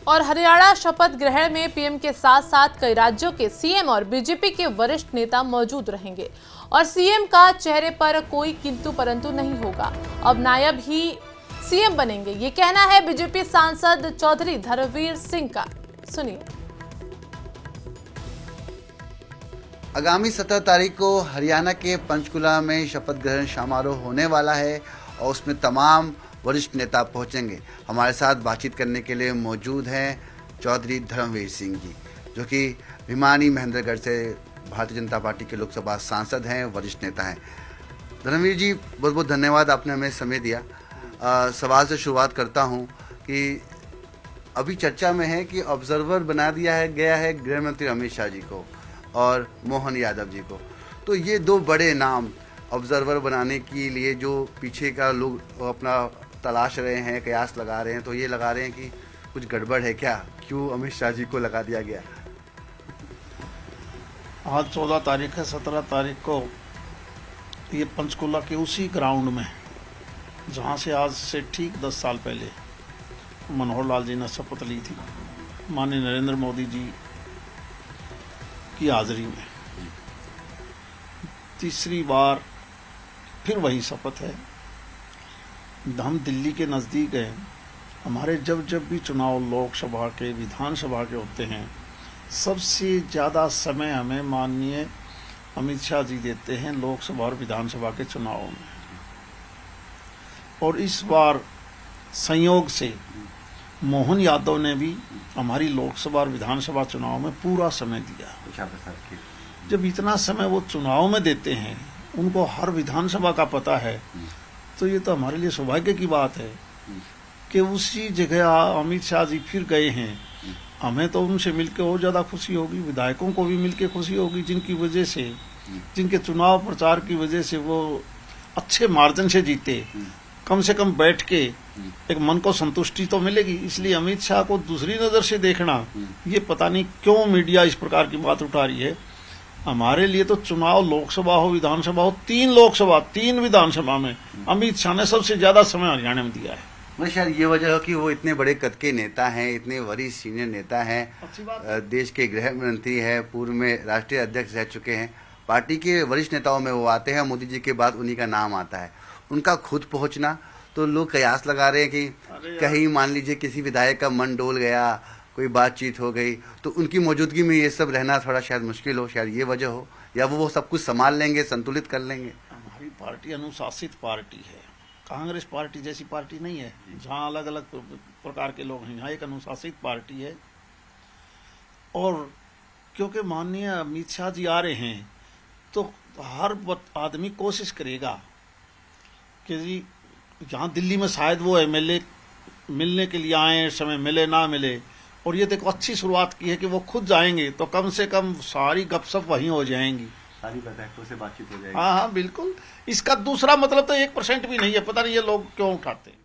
और हरियाणा शपथ ग्रहण में पीएम के साथ साथ कई राज्यों के सीएम और बीजेपी के वरिष्ठ नेता मौजूद रहेंगे और सीएम का चेहरे पर कोई किंतु परंतु नहीं होगा। अब नायब ही सीएम बनेंगे, ये कहना है बीजेपी सांसद चौधरी धर्मवीर सिंह का। सुनिए। आगामी 17 तारीख को हरियाणा के पंचकुला में शपथ ग्रहण समारोह होने वाला है और उसमें तमाम वरिष्ठ नेता पहुंचेंगे। हमारे साथ बातचीत करने के लिए मौजूद हैं चौधरी धर्मवीर सिंह जी, जो कि भिवानी महेंद्रगढ़ से भारतीय जनता पार्टी के लोकसभा सांसद हैं, वरिष्ठ नेता हैं। धर्मवीर जी, बहुत बहुत धन्यवाद, आपने हमें समय दिया। सवाल से शुरुआत करता हूं कि अभी चर्चा में है कि ऑब्जर्वर बना दिया गया है गृह मंत्री अमित शाह जी को और मोहन यादव जी को। तो ये दो बड़े नाम ऑब्जर्वर बनाने के लिए जो पीछे का लोग अपना तलाश रहे हैं, कयास लगा रहे हैं, तो ये लगा रहे हैं कि कुछ गड़बड़ है क्या, क्यों अमित शाह जी को लगा दिया गया? आज 14 तारीख है, 17 तारीख को ये पंचकुला के उसी ग्राउंड में जहाँ से आज से ठीक 10 साल पहले मनोहर लाल जी ने शपथ ली थी, माननीय नरेंद्र मोदी जी की हाजिरी में तीसरी बार फिर वही शपथ है। हम दिल्ली के नज़दीक हैं। हमारे जब भी चुनाव लोकसभा के, विधानसभा के होते हैं, सबसे ज़्यादा समय हमें माननीय अमित शाह जी देते हैं लोकसभा और विधानसभा के चुनावों में। और इस बार संयोग से मोहन यादव ने भी हमारी लोकसभा और विधानसभा चुनाव में पूरा समय दिया। जब इतना समय वो चुनाव में देते हैं, उनको हर विधानसभा का पता है, तो ये तो हमारे लिए सौभाग्य की बात है कि उसी जगह अमित शाह जी फिर गए हैं। हमें तो उनसे मिलकर और ज्यादा खुशी होगी, विधायकों को भी मिलकर खुशी होगी, जिनकी वजह से, जिनके चुनाव प्रचार की वजह से वो अच्छे मार्जिन से जीते। कम से कम बैठ के एक मन को संतुष्टि तो मिलेगी। इसलिए अमित शाह को दूसरी नजर से देखना, ये पता नहीं क्यों मीडिया इस प्रकार की बात उठा रही है। हमारे लिए तो चुनाव लोकसभा हो, विधानसभा हो, 3 लोकसभा 3 विधानसभा में अमित शाह ने सबसे ज्यादा समय हरियाणा में दिया है। मैं शायद ये वजह हो कि वो इतने बड़े कद के नेता हैं, इतने वरिष्ठ सीनियर नेता हैं, देश के गृह मंत्री हैं, पूर्व में राष्ट्रीय अध्यक्ष रह चुके हैं। पार्टी के वरिष्ठ नेताओं में वो आते हैं, मोदी जी के बाद उन्हीं का नाम आता है। उनका खुद पहुंचना, तो लोग कयास लगा रहे हैं कि कहीं मान लीजिए किसी विधायक का मन डोल गया, कोई बातचीत हो गई, तो उनकी मौजूदगी में ये सब रहना थोड़ा शायद मुश्किल हो, शायद ये वजह हो, या वो सब कुछ संभाल लेंगे, संतुलित कर लेंगे। हमारी पार्टी अनुशासित पार्टी है, कांग्रेस पार्टी जैसी पार्टी नहीं है जहाँ अलग अलग प्रकार के लोग हैं। यहाँ एक अनुशासित पार्टी है। और क्योंकि माननीय अमित शाह जी आ रहे हैं, तो हर आदमी कोशिश करेगा कि जी यहाँ दिल्ली में शायद वो एमएलए मिलने के लिए आए, समय मिले ना मिले, और ये देखो अच्छी शुरुआत की है कि वो खुद जाएंगे, तो कम से कम सारी गपशप वहीं हो जाएंगी, सारी विधायकों से बातचीत हो जाएगी। हाँ, बिल्कुल। इसका दूसरा मतलब तो 1% भी नहीं है। पता नहीं ये लोग क्यों उठाते हैं।